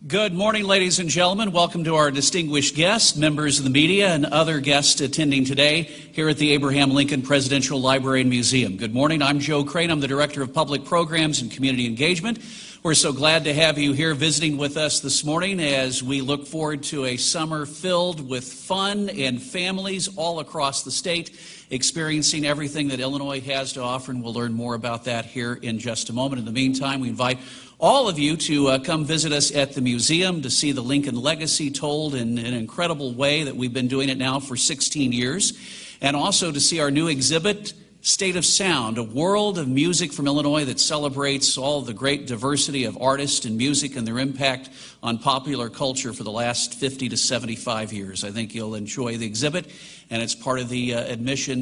Good morning, ladies and gentlemen. Welcome to our distinguished guests, members of the media, and other guests attending today here at the Abraham Lincoln Presidential Library and Museum. Good morning. I'm Joe Crane. I'm the Director of Public Programs and Community Engagement. We're so glad to have you here visiting with us this morning as we look forward to a summer filled with fun and families all across the state experiencing everything that Illinois has to offer, and we'll learn more about that here in just a moment. In the meantime, we invite all of you to come visit us at the museum to see the Lincoln legacy told in an incredible way that we've been doing it now for 16 years, and also to see our new exhibit, State of Sound, a world of music from Illinois that celebrates all the great diversity of artists and music and their impact on popular culture for the last 50 to 75 years. I think you'll enjoy the exhibit, and it's part of the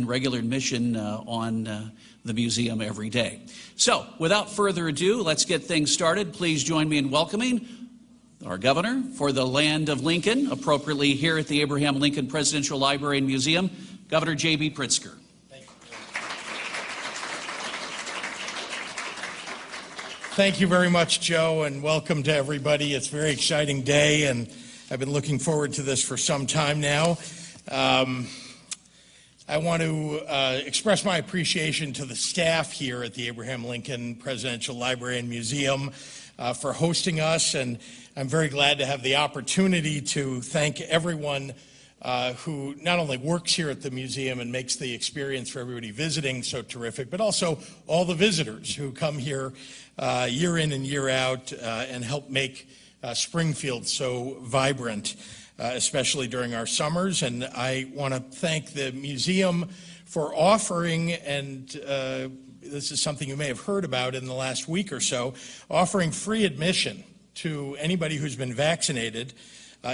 regular admission on the museum every day. So, without further ado, let's get things started. Please join me in welcoming our governor for the land of Lincoln, appropriately here at the Abraham Lincoln Presidential Library and Museum, Governor J.B. Pritzker. Thank you very much, Joe, and welcome to everybody. It's a very exciting day, and I've been looking forward to this for some time now. I want to express my appreciation to the staff here at the Abraham Lincoln Presidential Library and Museum for hosting us, and I'm very glad to have the opportunity to thank everyone who not only works here at the museum and makes the experience for everybody visiting so terrific, but also all the visitors who come here year in and year out and help make Springfield so vibrant, especially during our summers. And I want to thank the museum for offering, and this is something you may have heard about in the last week or so, offering free admission to anybody who's been vaccinated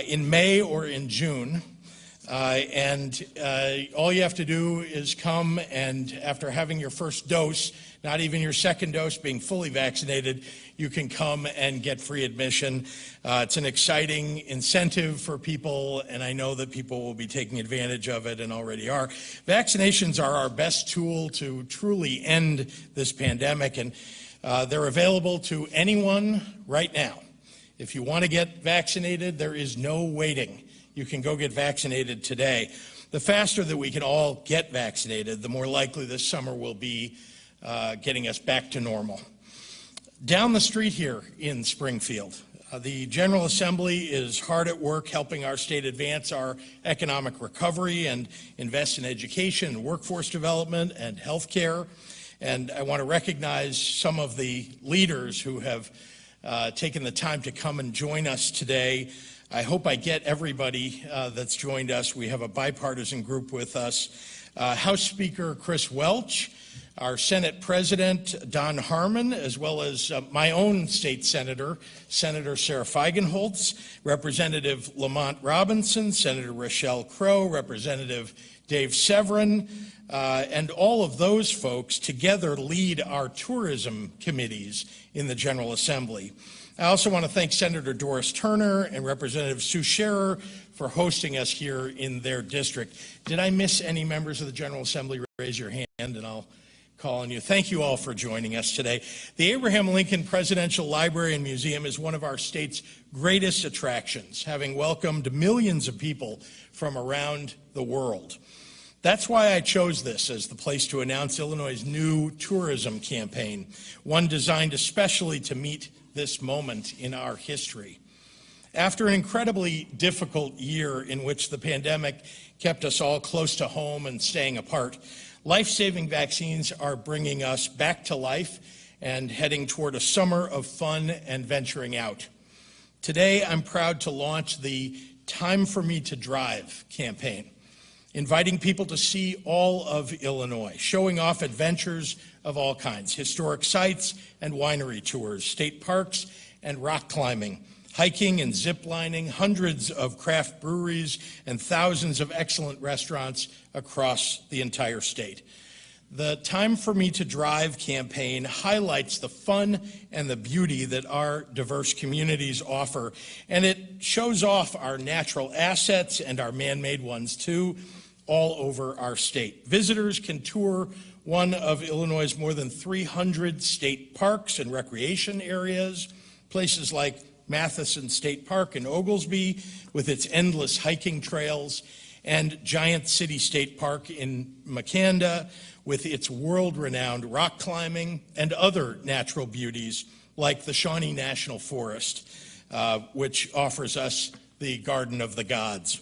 in May or in June. All you have to do is come, and after having your first dose, not even your second dose, being fully vaccinated, you can come and get free admission. It's an exciting incentive for people, and I know that people will be taking advantage of it and already are. Vaccinations are our best tool to truly end this pandemic, and they're available to anyone right now. If you want to get vaccinated, there is no waiting. You can go get vaccinated today. The faster that we can all get vaccinated, the more likely this summer will be getting us back to normal. Down the street here in Springfield, the General Assembly is hard at work helping our state advance our economic recovery and invest in education and workforce development and health care. And I want to recognize some of the leaders who have taken the time to come and join us today. I hope I get everybody that's joined us. We have a bipartisan group with us. House Speaker Chris Welch, our Senate President Don Harmon, as well as my own state senator, Senator Sarah Feigenholtz, Representative Lamont Robinson, Senator Rochelle Crow, Representative Dave Severin, and all of those folks together lead our tourism committees in the General Assembly. I also want to thank Senator Doris Turner and Representative Sue Scherer for hosting us here in their district. Did I miss any members of the General Assembly? Raise your hand and I'll call on you. Thank you all for joining us today. The Abraham Lincoln Presidential Library and Museum is one of our state's greatest attractions, having welcomed millions of people from around the world. That's why I chose this as the place to announce Illinois' new tourism campaign, one designed especially to meet this moment in our history. After an incredibly difficult year in which the pandemic kept us all close to home and staying apart, life-saving vaccines are bringing us back to life and heading toward a summer of fun and venturing out. Today, I'm proud to launch the Time for Me to Drive campaign, inviting people to see all of Illinois, showing off adventures of all kinds, historic sites and winery tours, state parks and rock climbing, hiking and zip lining, hundreds of craft breweries, and thousands of excellent restaurants across the entire state. The Time for Me to Drive campaign highlights the fun and the beauty that our diverse communities offer, and it shows off our natural assets and our man-made ones too, all over our state. Visitors can tour one of Illinois' more than 300 state parks and recreation areas, places like Matheson State Park in Oglesby with its endless hiking trails, and Giant City State Park in Makanda with its world-renowned rock climbing and other natural beauties like the Shawnee National Forest, which offers us the Garden of the Gods.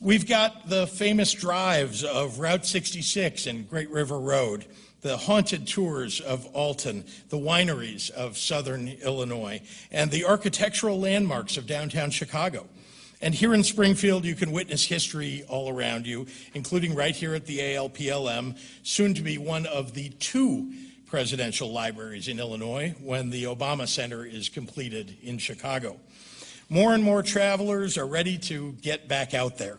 We've got the famous drives of Route 66 and Great River Road, the haunted tours of Alton, the wineries of southern Illinois, and the architectural landmarks of downtown Chicago. And here in Springfield, you can witness history all around you, including right here at the ALPLM, soon to be one of the 2 presidential libraries in Illinois when the Obama Center is completed in Chicago. More and more travelers are ready to get back out there.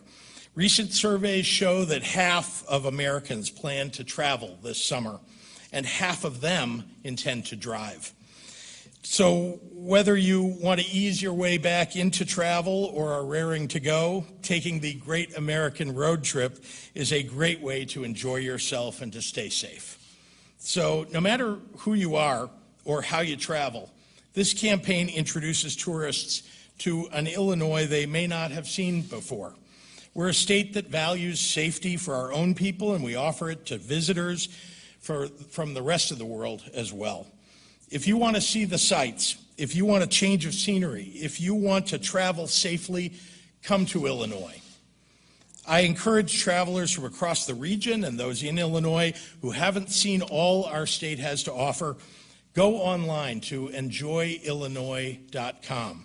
Recent surveys show that half of Americans plan to travel this summer, and half of them intend to drive. So whether you want to ease your way back into travel or are raring to go, taking the Great American Road Trip is a great way to enjoy yourself and to stay safe. So no matter who you are or how you travel, this campaign introduces tourists to an Illinois they may not have seen before. We're a state that values safety for our own people, and we offer it to visitors from the rest of the world as well. If you want to see the sights, if you want a change of scenery, if you want to travel safely, come to Illinois. I encourage travelers from across the region and those in Illinois who haven't seen all our state has to offer, go online to enjoyillinois.com,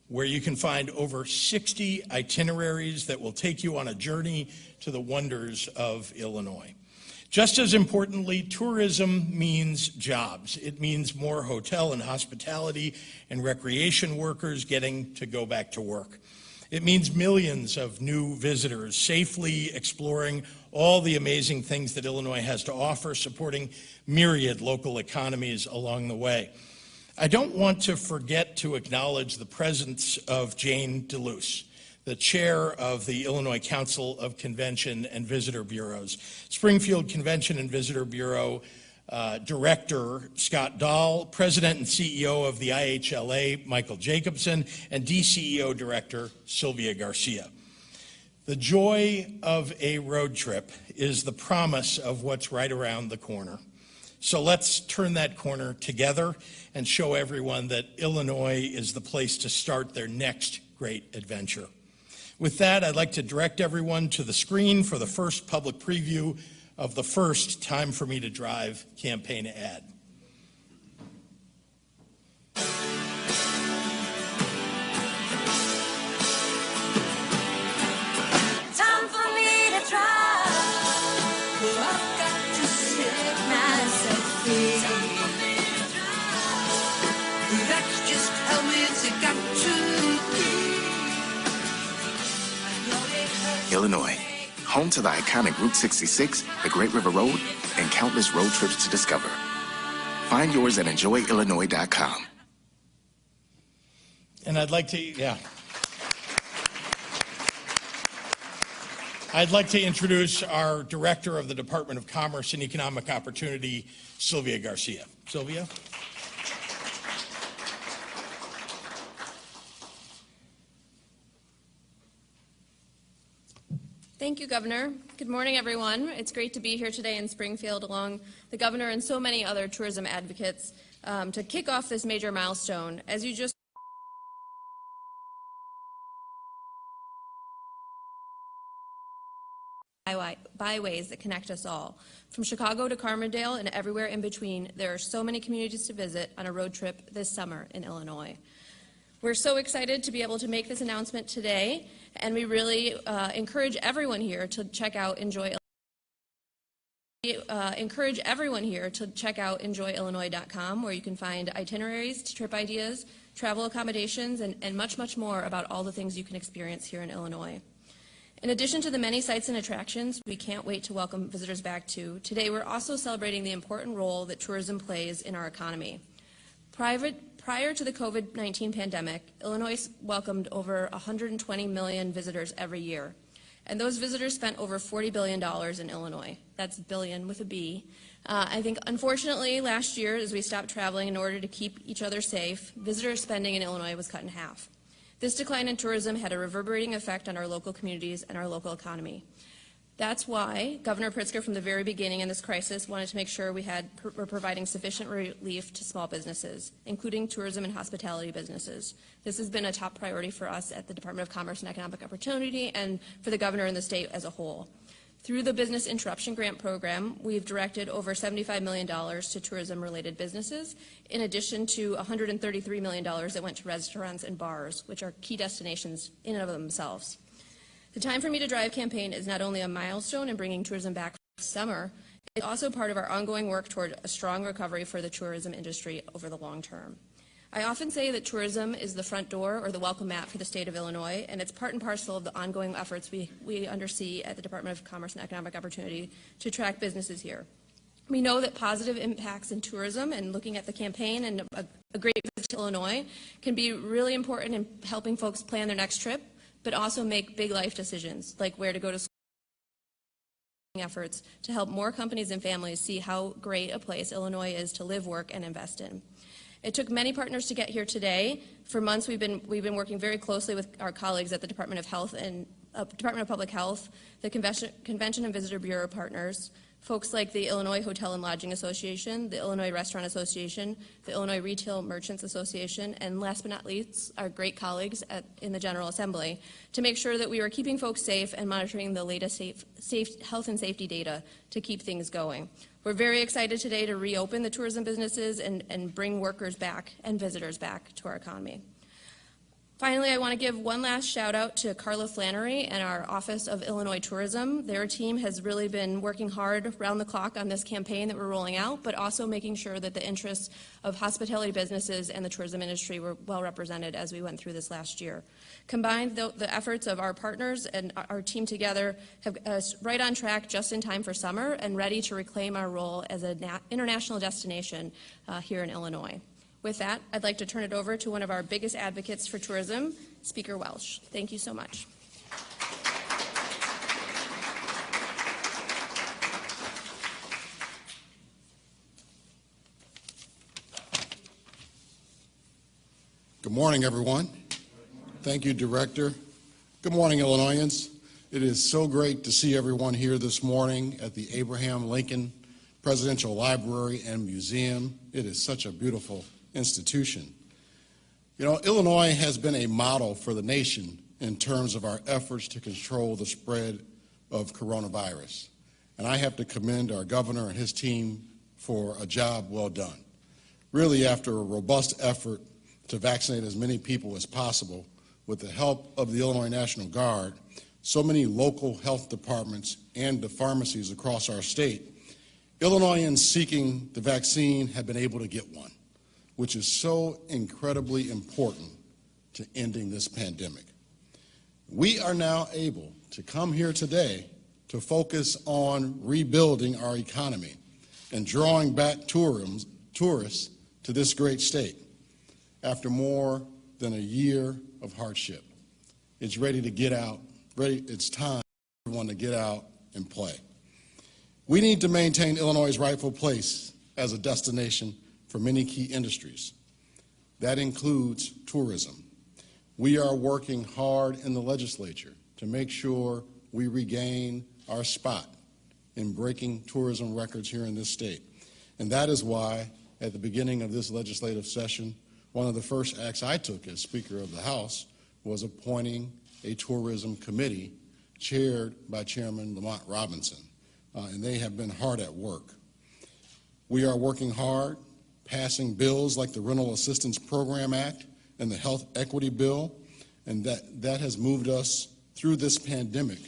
where you can find over 60 itineraries that will take you on a journey to the wonders of Illinois. Just as importantly, tourism means jobs. It means more hotel and hospitality and recreation workers getting to go back to work. It means millions of new visitors safely exploring all the amazing things that Illinois has to offer, supporting myriad local economies along the way. I don't want to forget to acknowledge the presence of Jane DeLuce, the chair of the Illinois Council of Convention and Visitor Bureaus, Springfield Convention and Visitor Bureau Director Scott Dahl, President and CEO of the IHLA Michael Jacobson, and DCEO Director Sylvia Garcia. The joy of a road trip is the promise of what's right around the corner. So let's turn that corner together and show everyone that Illinois is the place to start their next great adventure. With that, I'd like to direct everyone to the screen for the first public preview of the first Time for Me to Drive campaign ad. Time for me to drive. I've got to set myself free. Time for me to drive. That's just how it's got to be. Illinois, home to the iconic Route 66, the Great River Road, and countless road trips to discover. Find yours at enjoyillinois.com. And I'd like to introduce our Director of the Department of Commerce and Economic Opportunity, Sylvia Garcia. Sylvia? Thank you, Governor. Good morning, everyone. It's great to be here today in Springfield along the Governor and so many other tourism advocates to kick off this major milestone. As you just byways that connect us all. From Chicago to Carbondale and everywhere in between, there are so many communities to visit on a road trip this summer in Illinois. We're so excited to be able to make this announcement today, and we really encourage everyone here to check out enjoyillinois.com, where you can find itineraries, trip ideas, travel accommodations, and much, much more about all the things you can experience here in Illinois. In addition to the many sites and attractions we can't wait to welcome visitors back to, today we're also celebrating the important role that tourism plays in our economy. Prior to the COVID-19 pandemic, Illinois welcomed over 120 million visitors every year. And those visitors spent over $40 billion in Illinois. That's billion with a B. I think, unfortunately, last year, as we stopped traveling in order to keep each other safe, visitor spending in Illinois was cut in half. This decline in tourism had a reverberating effect on our local communities and our local economy. That's why Governor Pritzker, from the very beginning in this crisis, wanted to make sure we're providing sufficient relief to small businesses, including tourism and hospitality businesses. This has been a top priority for us at the Department of Commerce and Economic Opportunity and for the governor and the state as a whole. Through the Business Interruption Grant Program, we've directed over $75 million to tourism-related businesses, in addition to $133 million that went to restaurants and bars, which are key destinations in and of themselves. The Time for Me to Drive campaign is not only a milestone in bringing tourism back this summer, it's also part of our ongoing work toward a strong recovery for the tourism industry over the long term. I often say that tourism is the front door or the welcome mat for the state of Illinois, and it's part and parcel of the ongoing efforts we undersee at the Department of Commerce and Economic Opportunity to attract businesses here. We know that positive impacts in tourism, and looking at the campaign and a great visit to Illinois, can be really important in helping folks plan their next trip, but also make big life decisions, like where to go to school. Efforts to help more companies and families see how great a place Illinois is to live, work, and invest in. It took many partners to get here today. For months, we've been working very closely with our colleagues at the Department of Health and Department of Public Health, the Convention and Visitor Bureau partners, folks like the Illinois Hotel and Lodging Association, the Illinois Restaurant Association, the Illinois Retail Merchants Association, and last but not least, our great colleagues in the General Assembly, to make sure that we were keeping folks safe and monitoring the latest health and safety data to keep things going. We're very excited today to reopen the tourism businesses and bring workers back and visitors back to our economy. Finally, I want to give one last shout out to Carla Flannery and our Office of Illinois Tourism. Their team has really been working hard around the clock on this campaign that we're rolling out, but also making sure that the interests of hospitality businesses and the tourism industry were well represented as we went through this last year. Combined, the efforts of our partners and our team together have us right on track just in time for summer and ready to reclaim our role as an international destination here in Illinois. With that, I'd like to turn it over to one of our biggest advocates for tourism, Speaker Welsh. Thank you so much. Good morning, everyone. Thank you, Director. Good morning, Illinoisans. It is so great to see everyone here this morning at the Abraham Lincoln Presidential Library and Museum. It is such a beautiful institution. You know, Illinois has been a model for the nation in terms of our efforts to control the spread of coronavirus. And I have to commend our governor and his team for a job well done. Really, after a robust effort to vaccinate as many people as possible with the help of the Illinois National Guard, so many local health departments and the pharmacies across our state, Illinoisans seeking the vaccine have been able to get one, which is so incredibly important to ending this pandemic. We are now able to come here today to focus on rebuilding our economy and drawing back tourists to this great state after more than a year of hardship. It's ready to get out. It's time for everyone to get out and play. We need to maintain Illinois' rightful place as a destination for many key industries. That includes tourism. We are working hard in the legislature to make sure we regain our spot in breaking tourism records here in this state. And that is why, at the beginning of this legislative session, one of the first acts I took as Speaker of the House was appointing a tourism committee chaired by Chairman Lamont Robinson. And they have been hard at work. We are working hard, passing bills like the Rental Assistance Program Act and the Health Equity Bill, and that has moved us through this pandemic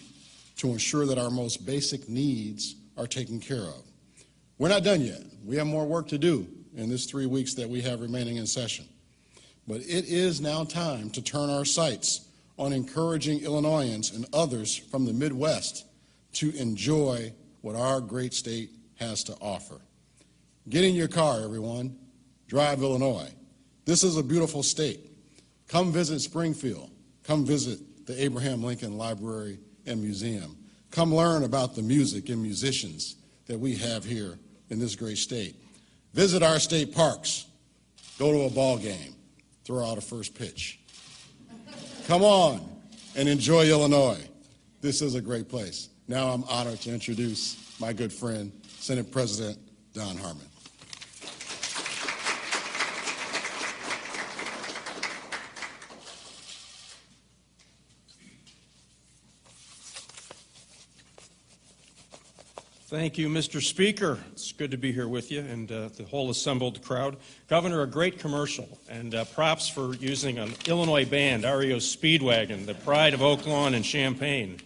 to ensure that our most basic needs are taken care of. We're not done yet. We have more work to do in this 3 weeks that we have remaining in session. But it is now time to turn our sights on encouraging Illinoisans and others from the Midwest to enjoy what our great state has to offer. Get in your car, everyone. Drive Illinois. This is a beautiful state. Come visit Springfield. Come visit the Abraham Lincoln Library and Museum. Come learn about the music and musicians that we have here in this great state. Visit our state parks, go to a ball game, throw out a first pitch. Come on and enjoy Illinois. This is a great place. Now I'm honored to introduce my good friend, Senate President Don Harmon. Thank you, Mr. Speaker. It's good to be here with you and the whole assembled crowd. Governor, a great commercial, and props for using an Illinois band, REO Speedwagon, the pride of Oak Lawn and Champaign.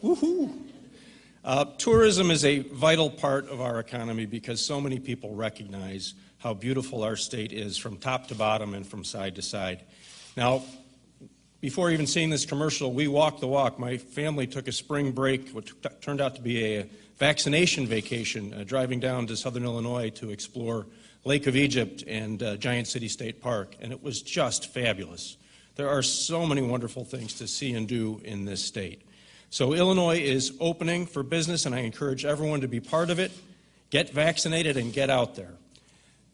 Woohoo! Tourism is a vital part of our economy because so many people recognize how beautiful our state is from top to bottom and from side to side. Now, before even seeing this commercial, we walked the walk. My family took a spring break, which turned out to be a vaccination vacation, driving down to southern Illinois to explore Lake of Egypt and Giant City State Park, and it was just fabulous. There are so many wonderful things to see and do in this state. So Illinois is opening for business, and I encourage everyone to be part of it. Get vaccinated and get out there.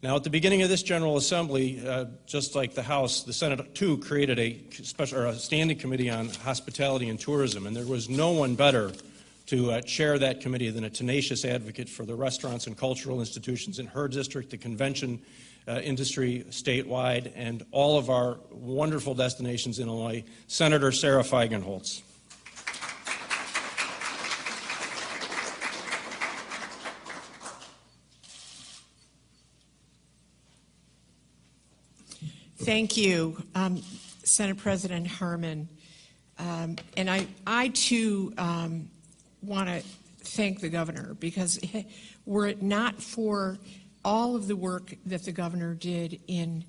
Now, at the beginning of this General Assembly, just like the House, the Senate, too, created a standing committee on hospitality and tourism, and there was no one better to chair that committee than a tenacious advocate for the restaurants and cultural institutions in her district, the convention industry statewide, and all of our wonderful destinations in Illinois, Senator Sarah Feigenholtz. Thank you, Senate President Harmon. And I too, want to thank the governor, because were it not for all of the work that the governor did in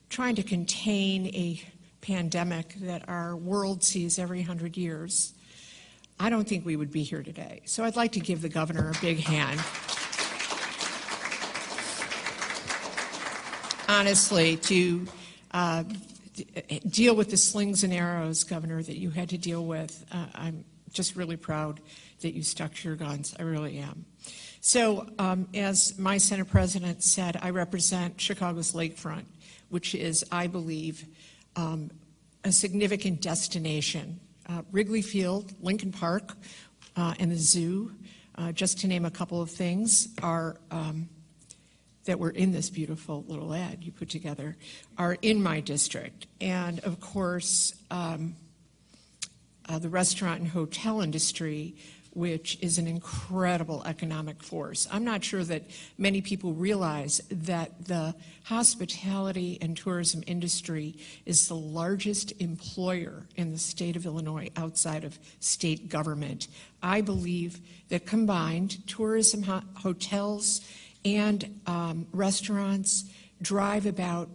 trying to contain a pandemic that our world sees every 100 years, I don't think we would be here today. So I'd like to give the governor a big hand. Honestly, to deal with the slings and arrows, Governor, that you had to deal with, I'm just really proud that you stuck to your guns. I really am. So, as my Senate President said, I represent Chicago's lakefront, which is, I believe, a significant destination. Wrigley Field, Lincoln Park, and the zoo, just to name a couple of things, are that were in this beautiful little ad you put together, are in my district. And of course, the restaurant and hotel industry, which is an incredible economic force. I'm not sure that many people realize that the hospitality and tourism industry is the largest employer in the state of Illinois outside of state government. I believe that combined, tourism, hotels, and restaurants drive about,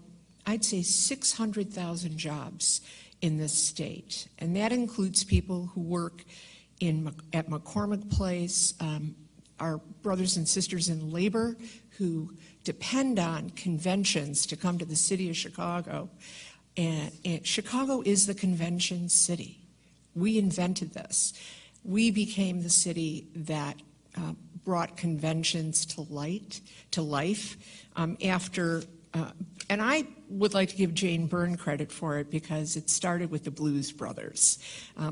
I'd say, 600,000 jobs in this state. And that includes people who work at McCormick Place, our brothers and sisters in labor who depend on conventions to come to the city of Chicago. And Chicago is the convention city. We invented this. We became the city that brought conventions to life after, and I would like to give Jane Byrne credit for it because it started with the Blues Brothers.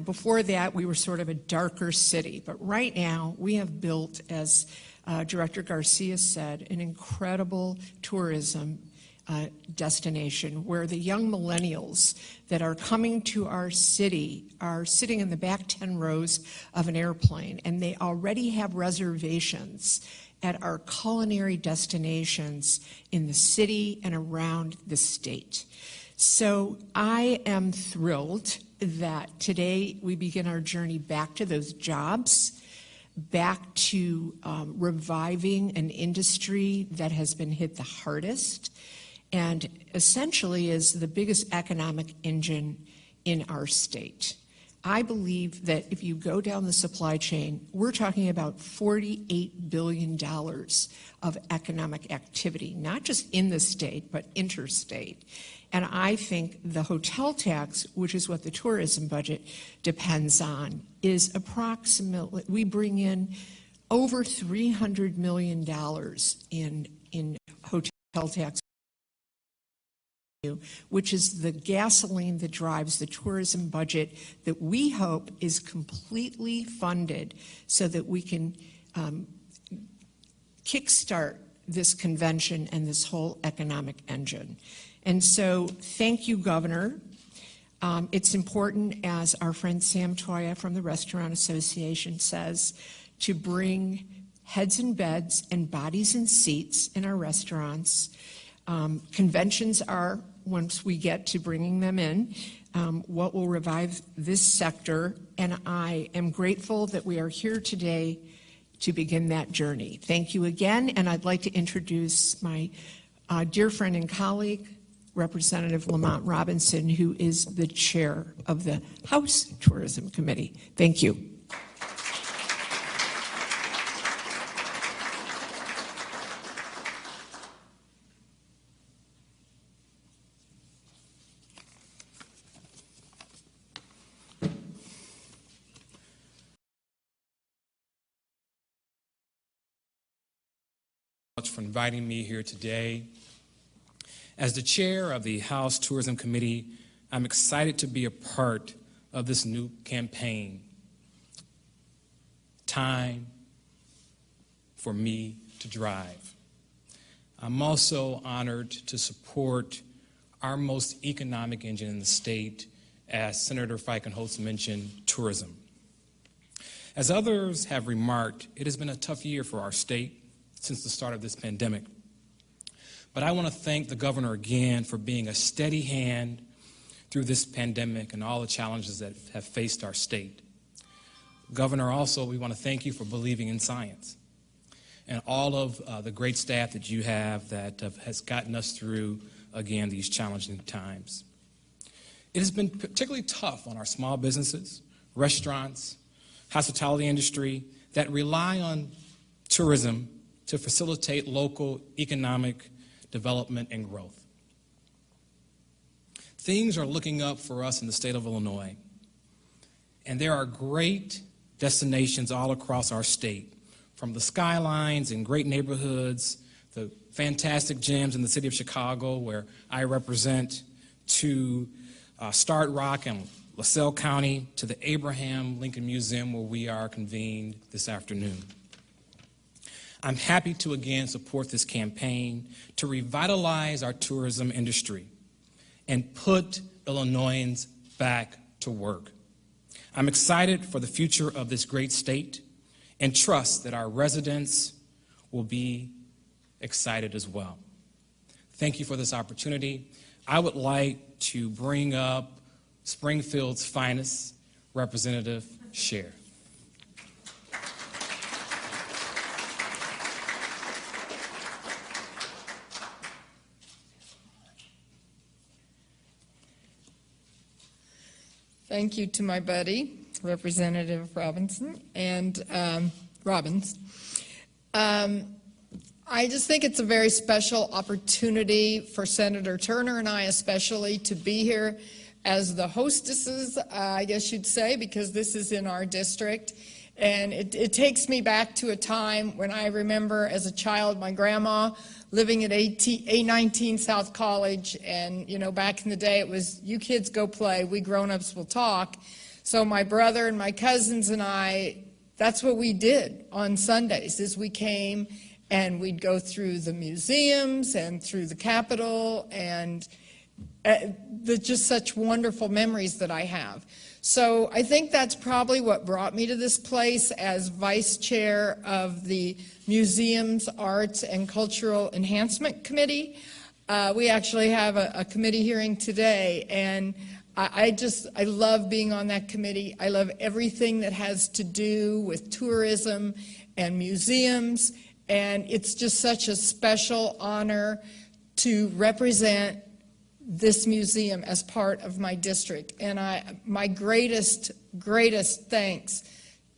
Before that, we were sort of a darker city, but right now we have built, as Director Garcia said, an incredible tourism destination where the young millennials that are coming to our city are sitting in the back 10 rows of an airplane, and they already have reservations at our culinary destinations in the city and around the state. So I am thrilled that today we begin our journey back to those jobs, back to reviving an industry that has been hit the hardest and essentially is the biggest economic engine in our state. I believe that if you go down the supply chain, we're talking about $48 billion of economic activity, not just in the state, but interstate. And I think the hotel tax, which is what the tourism budget depends on, is approximately, we bring in over $300 million in hotel tax, which is the gasoline that drives the tourism budget that we hope is completely funded so that we can kickstart this convention and this whole economic engine. And so thank you, Governor. It's important, as our friend Sam Toya from the Restaurant Association says, to bring heads and beds and bodies and seats in our restaurants. Conventions are, once we get to bringing them in, what will revive this sector, and I am grateful that we are here today to begin that journey. Thank you again, and I'd like to introduce my dear friend and colleague, Representative Lamont Robinson, who is the chair of the House Tourism Committee. Thank you. For inviting me here today. As the chair of the House Tourism Committee, I'm excited to be a part of this new campaign. Time for me to drive. I'm also honored to support our most economic engine in the state, as Senator Feickenholtz mentioned, tourism. As others have remarked, it has been a tough year for our state since the start of this pandemic. But I want to thank the governor again for being a steady hand through this pandemic and all the challenges that have faced our state. Governor, also, we want to thank you for believing in science and all of the great staff that you have that has gotten us through, again, these challenging times. It has been particularly tough on our small businesses, restaurants, hospitality industry that rely on tourism to facilitate local economic development and growth. Things are looking up for us in the state of Illinois, and there are great destinations all across our state, from the skylines and great neighborhoods, the fantastic gyms in the city of Chicago, where I represent, to Start Rock and LaSalle County, to the Abraham Lincoln Museum, where we are convened this afternoon. I'm happy to again support this campaign to revitalize our tourism industry and put Illinoisans back to work. I'm excited for the future of this great state and trust that our residents will be excited as well. Thank you for this opportunity. I would like to bring up Springfield's finest, Representative Scher. Thank you to my buddy, Representative Robinson and Robbins. I just think it's a very special opportunity for Senator Turner and I especially to be here as the hostesses, I guess you'd say, because this is in our district. And it takes me back to a time when I remember as a child my grandma living at A19 South College, and you know, back in the day it was, you kids go play, we grown-ups will talk. So my brother and my cousins and I, that's what we did on Sundays, is we came and we'd go through the museums and through the Capitol, and just such wonderful memories that I have. So I think that's probably what brought me to this place as vice chair of the Museums, Arts, and Cultural Enhancement Committee. We actually have a committee hearing today, and I love being on that committee. I love everything that has to do with tourism and museums, and it's just such a special honor to represent this museum as part of my district. And my greatest thanks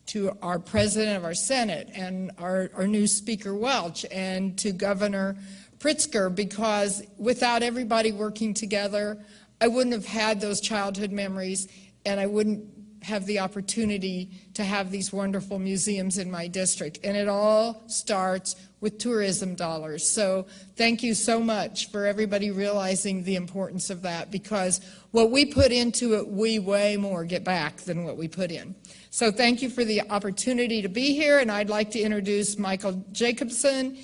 to our president of our Senate and our new Speaker Welch and to Governor Pritzker, because without everybody working together, I wouldn't have had those childhood memories, and I wouldn't have the opportunity to have these wonderful museums in my district. And it all starts with tourism dollars. So thank you so much for everybody realizing the importance of that, because what we put into it, we way more get back than what we put in. So thank you for the opportunity to be here, and I'd like to introduce Michael Jacobson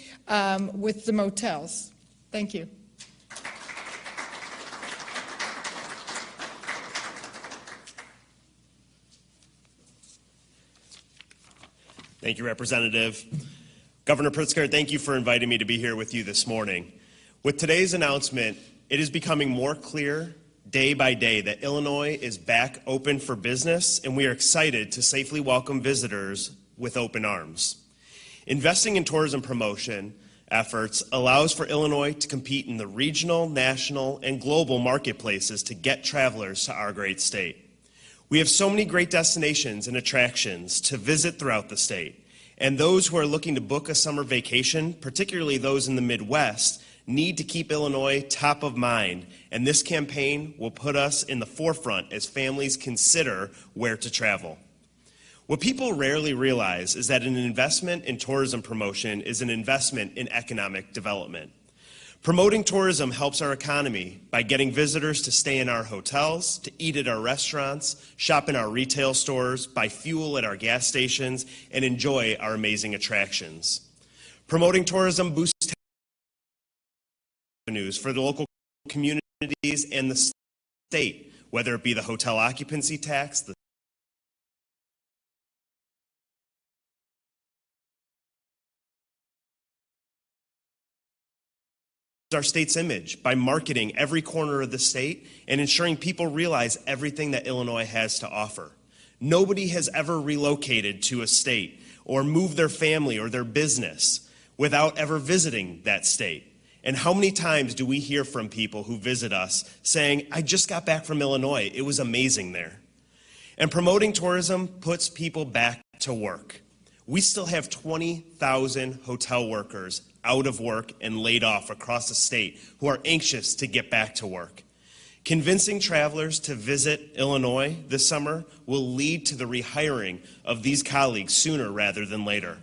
with the motels. Thank you. Thank you, Representative. Governor Pritzker, thank you for inviting me to be here with you this morning. With today's announcement, it is becoming more clear day by day that Illinois is back open for business, and we are excited to safely welcome visitors with open arms. Investing in tourism promotion efforts allows for Illinois to compete in the regional, national, and global marketplaces to get travelers to our great state. We have so many great destinations and attractions to visit throughout the state, and those who are looking to book a summer vacation, particularly those in the Midwest, need to keep Illinois top of mind, and this campaign will put us in the forefront as families consider where to travel. What people rarely realize is that an investment in tourism promotion is an investment in economic development. Promoting tourism helps our economy by getting visitors to stay in our hotels, to eat at our restaurants, shop in our retail stores, buy fuel at our gas stations, and enjoy our amazing attractions. Promoting tourism boosts revenues for the local communities and the state, whether it be the hotel occupancy tax, the our state's image by marketing every corner of the state and ensuring people realize everything that Illinois has to offer. Nobody has ever relocated to a state or moved their family or their business without ever visiting that state. And how many times do we hear from people who visit us saying, I just got back from Illinois, it was amazing there. And promoting tourism puts people back to work. We still have 20,000 hotel workers out of work and laid off across the state who are anxious to get back to work. Convincing travelers to visit Illinois this summer will lead to the rehiring of these colleagues sooner rather than later.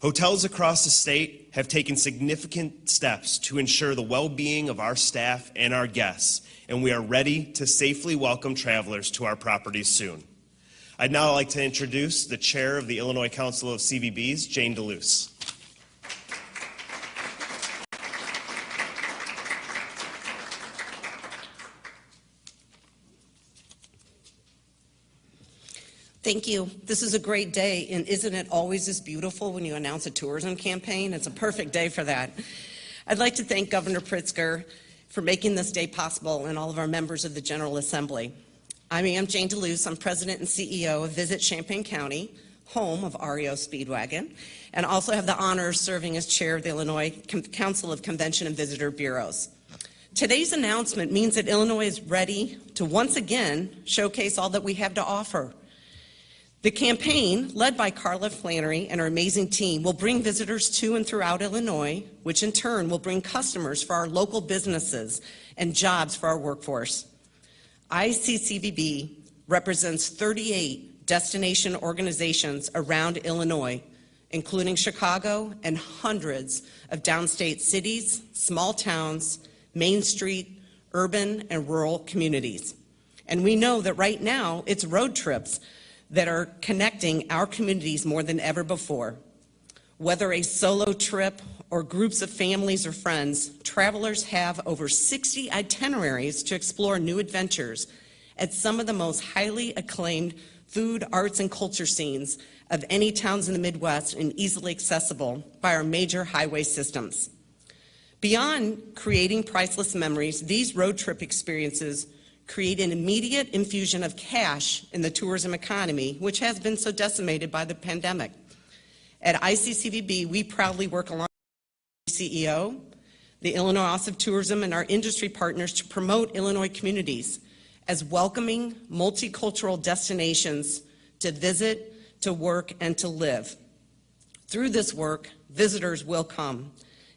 Hotels across the state have taken significant steps to ensure the well-being of our staff and our guests, and we are ready to safely welcome travelers to our properties soon. I'd now like to introduce the chair of the Illinois Council of CVBs, Jane DeLuce. Thank you. This is a great day, and isn't it always this beautiful when you announce a tourism campaign? It's a perfect day for that. I'd like to thank Governor Pritzker for making this day possible and all of our members of the General Assembly. I am Jane DeLuce. I'm President and CEO of Visit Champaign County, home of REO Speedwagon, and also have the honor of serving as chair of the Illinois Council of Convention and Visitor Bureaus. Today's announcement means that Illinois is ready to once again showcase all that we have to offer. The campaign, led by Carla Flannery and her amazing team, will bring visitors to and throughout Illinois, which in turn will bring customers for our local businesses and jobs for our workforce. ICCVB represents 38 destination organizations around Illinois, including Chicago and hundreds of downstate cities, small towns, Main Street, urban and rural communities. And we know that right now it's road trips that are connecting our communities more than ever before. Whether a solo trip or groups of families or friends, travelers have over 60 itineraries to explore new adventures at some of the most highly acclaimed food, arts, and culture scenes of any towns in the Midwest and easily accessible by our major highway systems. Beyond creating priceless memories, these road trip experiences create an immediate infusion of cash in the tourism economy, which has been so decimated by the pandemic. At ICCVB, we proudly work along with the CEO, the Illinois Office of Tourism, and our industry partners to promote Illinois communities as welcoming, multicultural destinations to visit, to work, and to live. Through this work, visitors will come,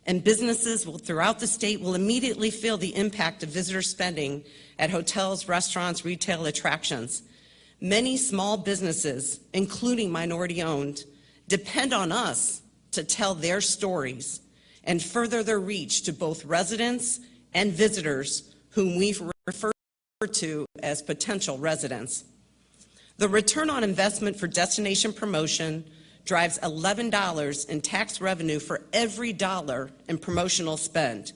and businesses throughout the state will immediately feel the impact of visitor spending at hotels, restaurants, retail attractions. Many small businesses, including minority-owned, depend on us to tell their stories and further their reach to both residents and visitors whom we refer to as potential residents. The return on investment for destination promotion drives $11 in tax revenue for every dollar in promotional spend.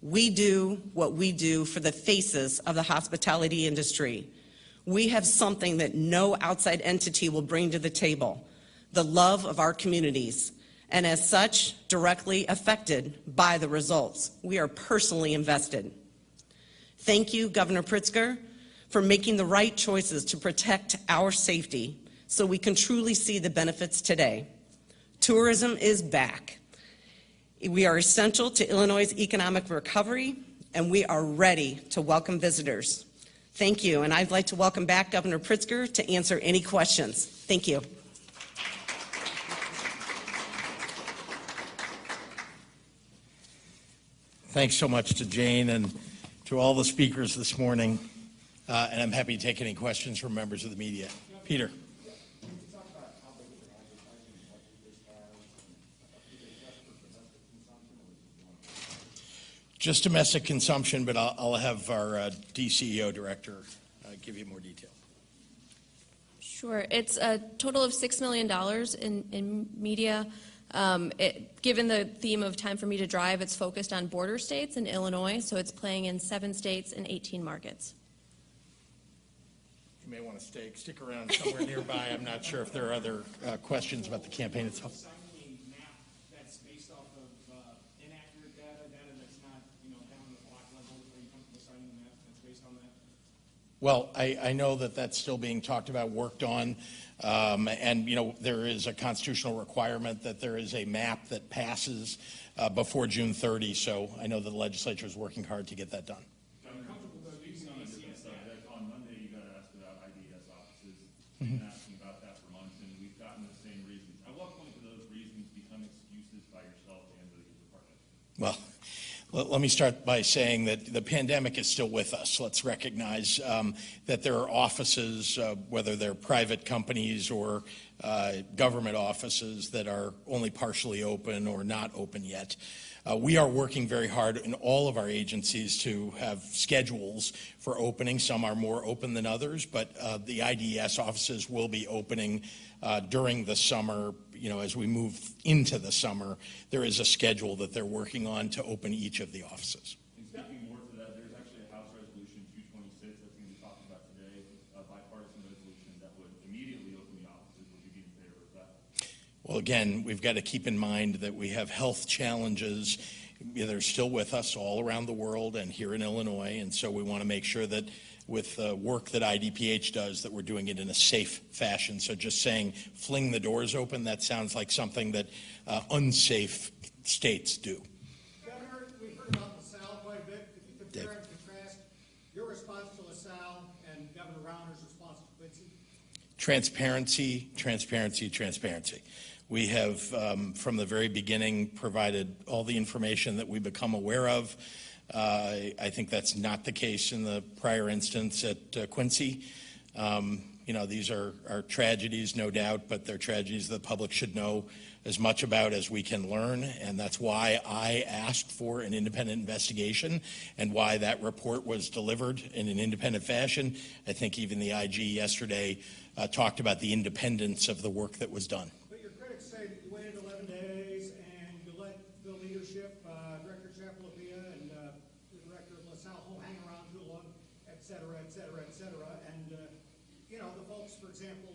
We do what we do for the faces of the hospitality industry. We have something that no outside entity will bring to the table, the love of our communities, and as such, directly affected by the results. We are personally invested. Thank you, Governor Pritzker, for making the right choices to protect our safety so we can truly see the benefits today. Tourism is back. We are essential to Illinois' economic recovery, and we are ready to welcome visitors. Thank you, and I'd like to welcome back Governor Pritzker to answer any questions. Thank you. Thanks so much to Jane and to all the speakers this morning, and I'm happy to take any questions from members of the media. Peter. Just domestic consumption, but I'll have our DCEO director give you more detail. Sure. It's a total of $6 million in media. Given the theme of Time for Me to Drive, it's focused on border states in Illinois, so it's playing in 7 states and 18 markets. You may want to stick around somewhere nearby. I'm not sure if there are other questions about the campaign itself. Well, I know that that's still being talked about, worked on, and there is a constitutional requirement that there is a map that passes before June 30. So I know that the legislature is working hard to get that done. On Monday, you got asked about IDS offices and asking about that for months, and we've gotten the same reasons. At what point do those reasons become excuses by yourself and the department? Well, let me start by saying that the pandemic is still with us. Let's recognize that there are offices, whether they're private companies or government offices, that are only partially open or not open yet. We are working very hard in all of our agencies to have schedules for opening. Some are more open than others, but the IDS offices will be opening during the summer. As we move into the summer, there is a schedule that they're working on to open each of the offices. And speaking more to that, there's actually a House Resolution 226 that's going to be talked about today, a bipartisan resolution that would immediately open the offices. Would you be in favor of that? Well, again, we've got to keep in mind that we have health challenges. They're still with us all around the world and here in Illinois, and so we want to make sure that with the work that IDPH does, that we're doing it in a safe fashion. So just saying fling the doors open, that sounds like something that unsafe states do. Governor, we've heard about LaSalle quite a bit. If you compare and contrast your response to LaSalle and Governor Rauner's response to Quincy. Transparency, transparency, transparency. We have, from the very beginning, provided all the information that we become aware of. I think that's not the case in the prior instance at Quincy. These are tragedies, no doubt, but they're tragedies the public should know as much about as we can learn, and that's why I asked for an independent investigation and why that report was delivered in an independent fashion. I think even the IG yesterday talked about the independence of the work that was done. But your critics say that you waited 11 days and you let the leadership, Director Chapelopia and the Director of LaSalle hang around too long, et cetera, et cetera, et cetera. And, the folks, for example,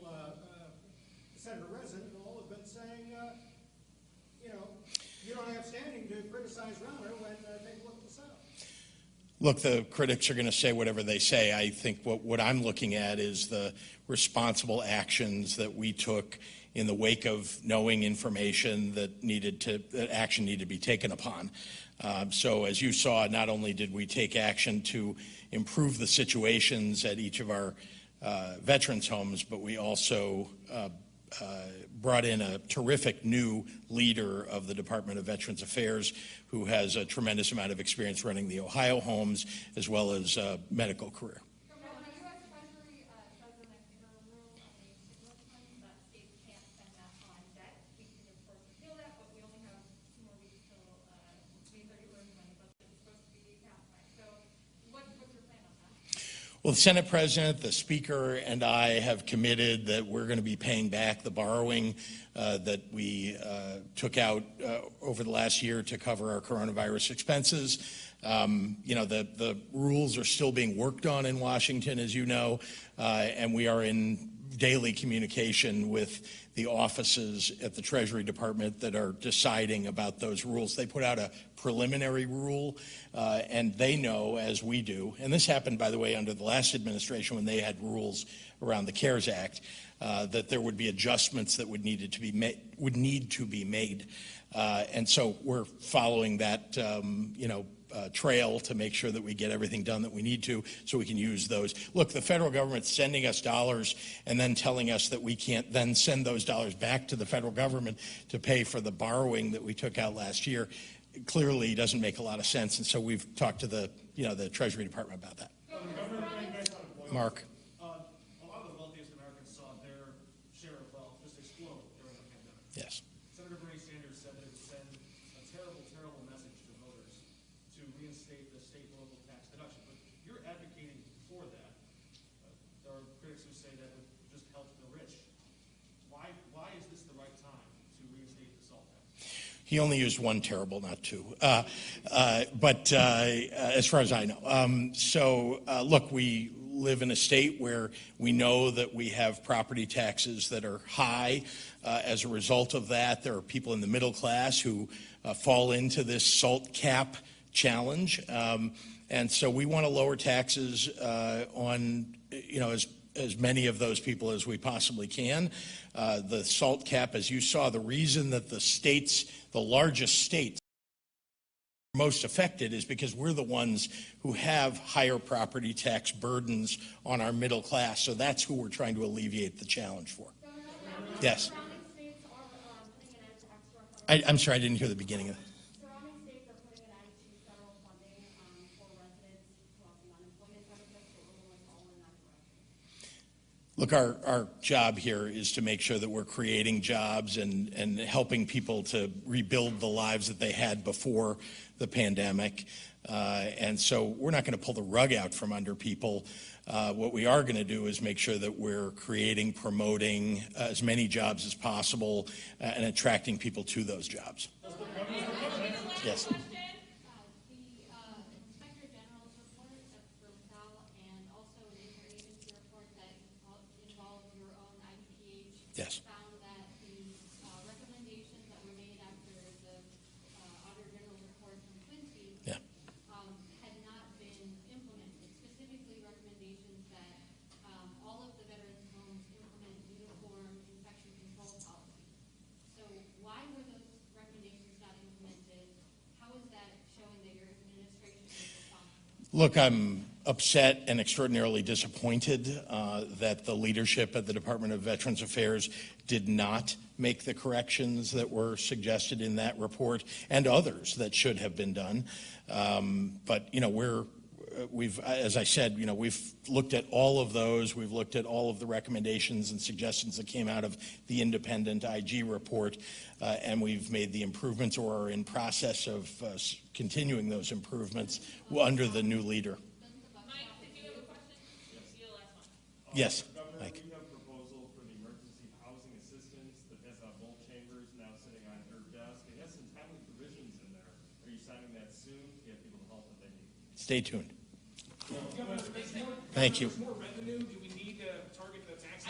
Senator Resin, all have been saying, you don't have standing to criticize Rauner when they look at LaSalle. Look, the critics are going to say whatever they say. I think what I'm looking at is the responsible actions that we took in the wake of knowing information that action needed to be taken upon. So as you saw, not only did we take action to improve the situations at each of our veterans' homes, but we also brought in a terrific new leader of the Department of Veterans Affairs who has a tremendous amount of experience running the Ohio homes as well as a medical career. U.S. Treasury President Well, the Senate President, the Speaker, and I have committed that we're going to be paying back the borrowing that we took out over the last year to cover our coronavirus expenses. The rules are still being worked on in Washington, as you know, and we are in daily communication with the offices at the Treasury Department that are deciding about those rules. They put out a preliminary rule, and they know, as we do, and this happened, by the way, under the last administration when they had rules around the CARES Act, that there would be adjustments that would need to be made. And so we're following that, trail to make sure that we get everything done that we need to so we can use those. Look, the federal government's sending us dollars and then telling us that we can't then send those dollars back to the federal government to pay for the borrowing that we took out last year. It clearly doesn't make a lot of sense, and so we've talked to the Treasury Department about that. Mark. A lot of the wealthiest Americans saw their share of wealth just explode during the pandemic. Yes. Senator Bernie Sanders said that it would send a terrible, terrible message to voters to reinstate the state and local tax deduction. But you're advocating for that. There are critics who say that would just help the rich. Why is this the right time to reinstate the SALT tax? He only used one terrible, not two. But as far as I know. Look, we live in a state where we know that we have property taxes that are high. As a result of that, there are people in the middle class who fall into this SALT cap challenge. And so we want to lower taxes on, as many of those people as we possibly can. The SALT cap, as you saw, the reason that the largest states most affected is because we're the ones who have higher property tax burdens on our middle class. So that's who we're trying to alleviate the challenge for. Yes. I'm sorry, I didn't hear the beginning of that. Surrounding states are putting an end to federal funding for residents collecting unemployment benefits, so Illinois is all in that direction. Look, our job here is to make sure that we're creating jobs and helping people to rebuild the lives that they had before the pandemic. And so we're not going to pull the rug out from under people. What we are going to do is make sure that we're creating, promoting as many jobs as possible and attracting people to those jobs. Yes. Yes. Found that the recommendations that were made after the Auditor General's report from Quincy had not been implemented. Specifically, recommendations that all of the veterans' homes implement uniform infection control policy. So why were those recommendations not implemented? How is that showing that your administration is responsible? Look, I'm upset and extraordinarily disappointed that the leadership at the Department of Veterans Affairs did not make the corrections that were suggested in that report and others that should have been done. But we've, as I said, we've looked at all of those. We've looked at all of the recommendations and suggestions that came out of the independent IG report, and we've made the improvements or are in process of continuing those improvements under the new leader. Yes, Mike. We have a proposal for the emergency housing assistance that has both chambers now sitting on her desk. It has some timely provisions in there. Are you signing that soon to get people the help that they need? Stay tuned. Thank you.